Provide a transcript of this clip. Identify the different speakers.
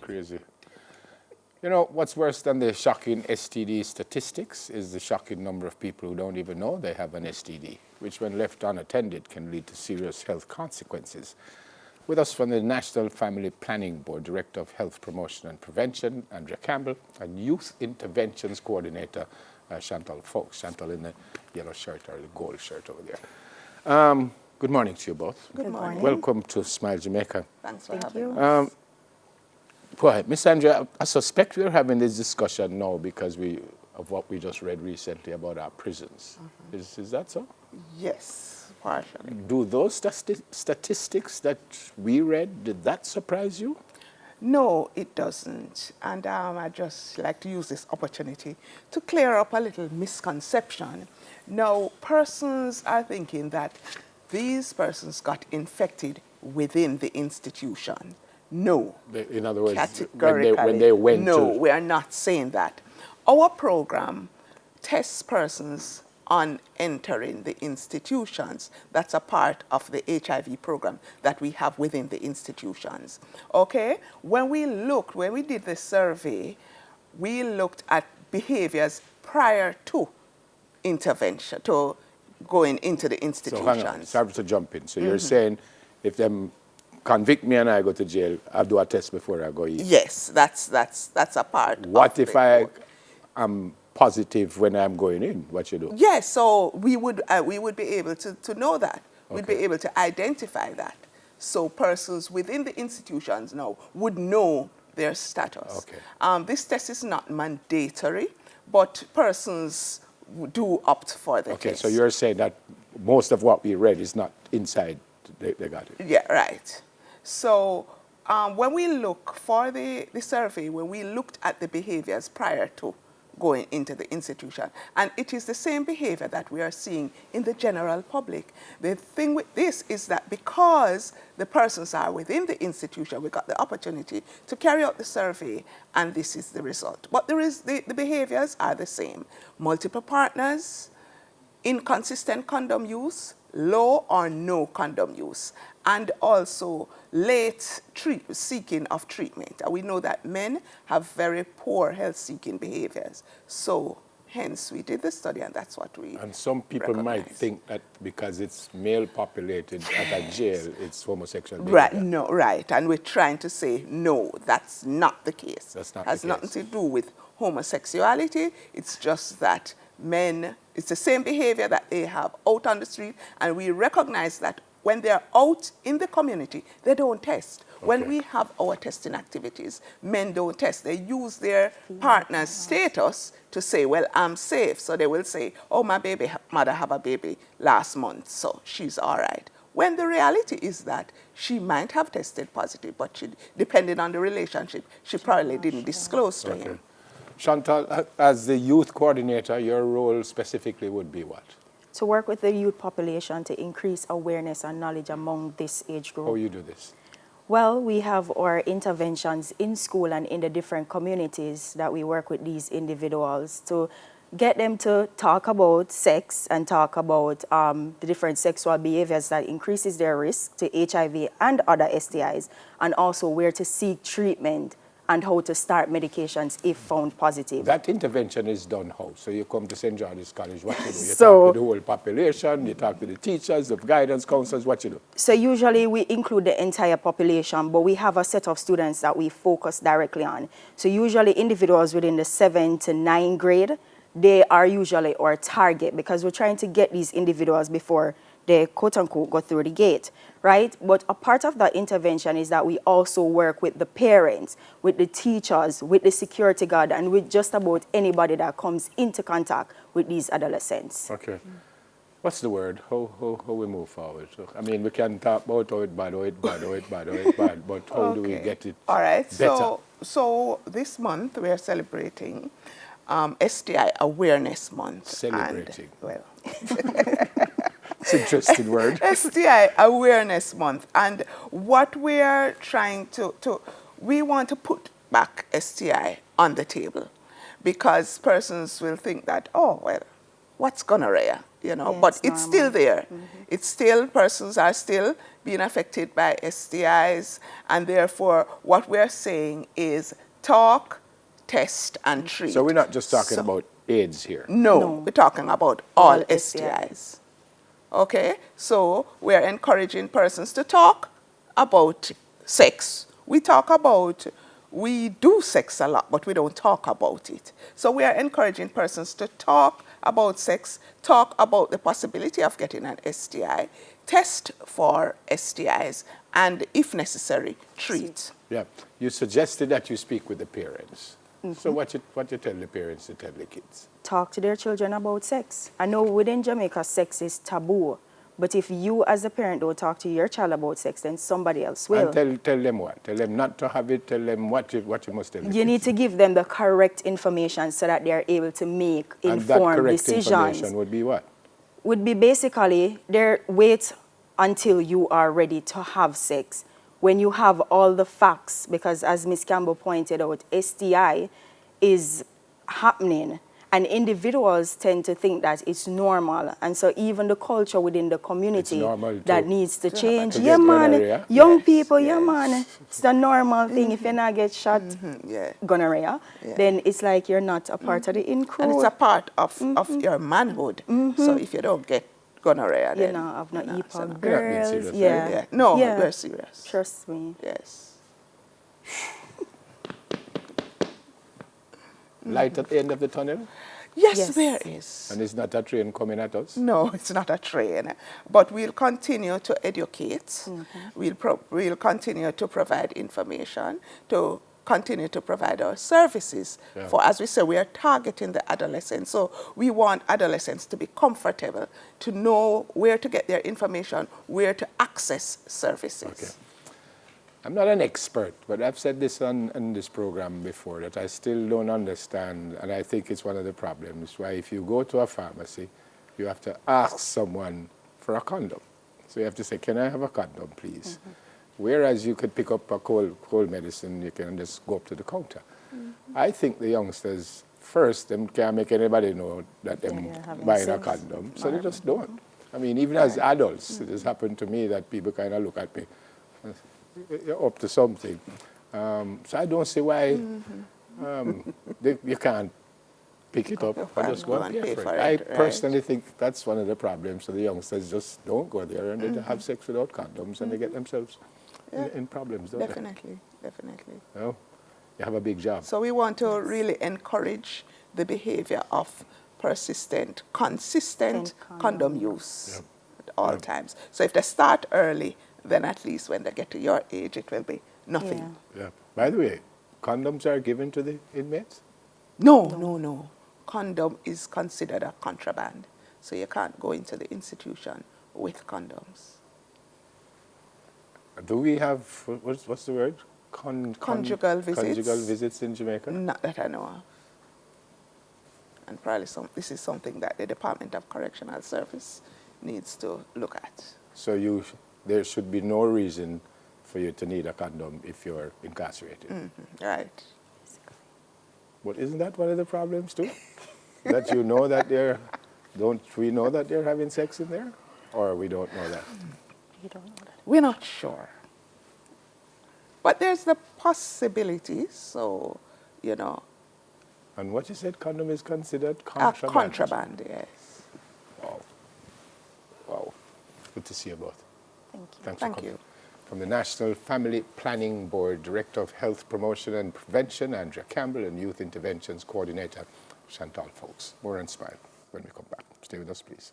Speaker 1: crazy. You know, what's worse than the shocking STD statistics is the shocking number of people who don't even know they have an STD, which when left unattended can lead to serious health consequences. With us from the National Family Planning Board, Director of Health Promotion and Prevention, Andrea Campbell, and Youth Interventions Coordinator, Chantal Folks. Chantal in the yellow shirt or the gold shirt over there. Good morning to you both.
Speaker 2: Good morning.
Speaker 1: Welcome to Smile Jamaica.
Speaker 2: Thanks for having
Speaker 1: you.
Speaker 2: us.
Speaker 1: Go ahead. Miss Andrea, I suspect we're having this discussion now because of what we just read recently about our prisons. Is that so?
Speaker 2: Yes, partially.
Speaker 1: Do those statistics that we read, did that surprise you?
Speaker 2: No, it doesn't. And I'd just like to use this opportunity to clear up a little misconception. Now, persons are thinking that these persons got infected within the institution. No.
Speaker 1: In other words,
Speaker 2: categorically,
Speaker 1: when they went
Speaker 2: no,
Speaker 1: to...
Speaker 2: we are not saying that. Our program tests persons on entering the institutions. That's a part of the HIV program that we have within the institutions. Okay? When we did the survey, we looked at behaviors prior to intervention, to going into the institutions.
Speaker 1: So hang on, sorry to jump in. So you're saying if them convict me and I go to jail, I'll do a test before I go eat?
Speaker 2: Yes, that's a part.
Speaker 1: What if I am positive when I'm going in? What you do?
Speaker 2: Yes, so we would be able to know that. We'd be able to identify that. So persons within the institutions now would know their status.
Speaker 1: Okay.
Speaker 2: This test is not mandatory, but persons do opt for the test.
Speaker 1: Okay, so you're saying that most of what we read is not inside, they got it?
Speaker 2: Yeah, right. So when we look for the survey, when we looked at the behaviors prior to going into the institution, and it is the same behavior that we are seeing in the general public. The thing with this is that because the persons are within the institution, we got the opportunity to carry out the survey, and this is the result. But the behaviors are the same. Multiple partners, inconsistent condom use, low or no condom use, and also late seeking of treatment. And we know that men have very poor health-seeking behaviors. So hence we did the study, and that's what we
Speaker 1: And some people might think that because it's male-populated at a jail, it's homosexual behavior.
Speaker 2: Right, no, right. And we're trying to say, no, that's not the case.
Speaker 1: That's not
Speaker 2: the case. It has nothing to do with homosexuality. It's just that men, it's the same behavior that they have out on the street, and we recognize that when they're out in the community, they don't test. Okay. When we have our testing activities, men don't test. They use their partner's status to say, well, I'm safe. So they will say, oh, my mother had a baby last month, so she's all right. When the reality is that she might have tested positive, but depending on the relationship, she probably didn't disclose to him.
Speaker 1: Chantal, as the youth coordinator, your role specifically would be what?
Speaker 3: To work with the youth population to increase awareness and knowledge among this age group.
Speaker 1: How you do this?
Speaker 3: Well, we have our interventions in school and in the different communities that we work with these individuals to get them to talk about sex and talk about the different sexual behaviors that increases their risk to HIV and other STIs, and also where to seek treatment and how to start medications if found positive.
Speaker 1: That intervention is done how? So you come to St. George's College, what you do? You
Speaker 3: So,
Speaker 1: talk to the whole population, you talk to the teachers, the guidance counselors, what you do?
Speaker 3: So usually we include the entire population, but we have a set of students that we focus directly on. So usually individuals within the 7th to 9th grade, they are usually our target because we're trying to get these individuals before they quote-unquote go through the gate, right? But a part of that intervention is that we also work with the parents, with the teachers, with the security guard, and with just about anybody that comes into contact with these adolescents.
Speaker 1: Okay. What's the word? How we move forward? So, I mean, we can talk about how it bad, but how do we get it
Speaker 2: All right.
Speaker 1: better?
Speaker 2: So this month we are celebrating STI Awareness Month.
Speaker 1: Celebrating.
Speaker 2: And, well...
Speaker 1: It's an interesting word.
Speaker 2: STI Awareness Month. And what we are trying we want to put back STI on the table because persons will think that, oh, well, what's gonorrhea? you know,
Speaker 3: Yeah,
Speaker 2: but it's still
Speaker 3: normal.
Speaker 2: there. It's still, persons are still being affected by STIs, and therefore what we're saying is talk, test, and treat.
Speaker 1: So we're not just talking
Speaker 2: So-
Speaker 1: about AIDS here.
Speaker 2: No,
Speaker 3: No.
Speaker 2: we're talking about all
Speaker 3: All
Speaker 2: STIs. Okay, so we're encouraging persons to talk about sex. We do sex a lot, but we don't talk about it. So we are encouraging persons to talk about sex, talk about the possibility of getting an STI, test for STIs, and if necessary, treat.
Speaker 1: Yeah. You suggested that you speak with the parents. So what you tell the parents to tell the kids?
Speaker 3: Talk to their children about sex. I know within Jamaica, sex is taboo. But if you as a parent don't talk to your child about sex, then somebody else will.
Speaker 1: And tell them what? Tell them not to have it. Tell them what you must tell them.
Speaker 3: You need to give them the correct information so that they are able to make
Speaker 1: And that
Speaker 3: informed
Speaker 1: correct
Speaker 3: decisions.
Speaker 1: information would be what?
Speaker 3: Would be basically wait until you are ready to have sex. When you have all the facts, because as Ms. Campbell pointed out, STI is happening. And individuals tend to think that it's normal. And so even the culture within the community that needs to change.
Speaker 1: to
Speaker 3: Yeah,
Speaker 1: get
Speaker 3: man.
Speaker 1: gonorrhea.
Speaker 3: Young
Speaker 2: Yes,
Speaker 3: people, yeah,
Speaker 2: yes.
Speaker 3: man. It's the normal thing. If you not get shot,
Speaker 2: Yeah.
Speaker 3: gonorrhea,
Speaker 2: Yeah.
Speaker 3: then it's like you're not a part of the in crew.
Speaker 2: And it's a part of your manhood. So if you don't get gonorrhea,
Speaker 3: You
Speaker 2: then
Speaker 3: know, I've not
Speaker 2: you're
Speaker 3: equal
Speaker 2: so not-
Speaker 1: You're not being
Speaker 3: girls.
Speaker 1: serious, right?
Speaker 3: Yeah.
Speaker 2: Yeah. No,
Speaker 3: Yeah.
Speaker 2: we're serious.
Speaker 3: Trust me.
Speaker 2: Yes.
Speaker 1: Light at the end of the tunnel?
Speaker 2: Yes,
Speaker 3: Yes.
Speaker 2: there is.
Speaker 1: And it's not a train coming at us?
Speaker 2: No, it's not a train. But we'll continue to educate. We'll continue to provide information, to continue to provide our services.
Speaker 1: Yeah.
Speaker 2: For, as we say, we are targeting the adolescents. So we want adolescents to be comfortable, to know where to get their information, where to access services.
Speaker 1: Okay. I'm not an expert, but I've said this on this program before, that I still don't understand, and I think it's one of the problems, why if you go to a pharmacy, you have to ask someone for a condom. So you have to say, can I have a condom, please? Whereas you could pick up a cold medicine, you can just go up to the counter. I think the youngsters, first, them can't make anybody know that they're
Speaker 3: Yeah, having
Speaker 1: buying a
Speaker 3: sex.
Speaker 1: condom, so they just don't. I mean, even as adults, it has happened to me that people kind of look at me, you're up to something. So I don't see why you can't pick it up and just go and pay for it. I personally think that's one of the problems. So the youngsters just don't go there and they have sex without condoms and they get themselves in problems, don't
Speaker 2: Definitely, definitely.
Speaker 1: they? You know? You have a big job.
Speaker 2: So we want to really encourage the behavior of persistent, consistent condom use at all times. So if they start early, then at least when they get to your age, it will be nothing.
Speaker 1: Yeah. By the way, condoms are given to the inmates?
Speaker 2: No. Condom is considered a contraband. So you can't go into the institution with condoms.
Speaker 1: Do we have, what's the word?
Speaker 2: Conjugal visits?
Speaker 1: Conjugal visits in Jamaica?
Speaker 2: Not that I know of. And probably this is something that the Department of Correctional Service needs to look at.
Speaker 1: So there should be no reason for you to need a condom if you're incarcerated.
Speaker 2: Right.
Speaker 1: But isn't that one of the problems too? That you know that don't we know that they're having sex in there? Or we don't know that?
Speaker 3: You don't know that.
Speaker 2: We're not sure. But there's the possibility, so, you know.
Speaker 1: And what you said, condom is considered
Speaker 2: A
Speaker 1: contraband?
Speaker 2: contraband, yes.
Speaker 1: Wow. Wow. Good to see you both.
Speaker 3: Thank you.
Speaker 1: Thanks
Speaker 2: Thank
Speaker 1: for coming.
Speaker 2: you.
Speaker 1: From the National Family Planning Board, Director of Health Promotion and Prevention, Andrea Campbell, and Youth Interventions Coordinator, Chantal Folks. More on Smile when we come back. Stay with us, please.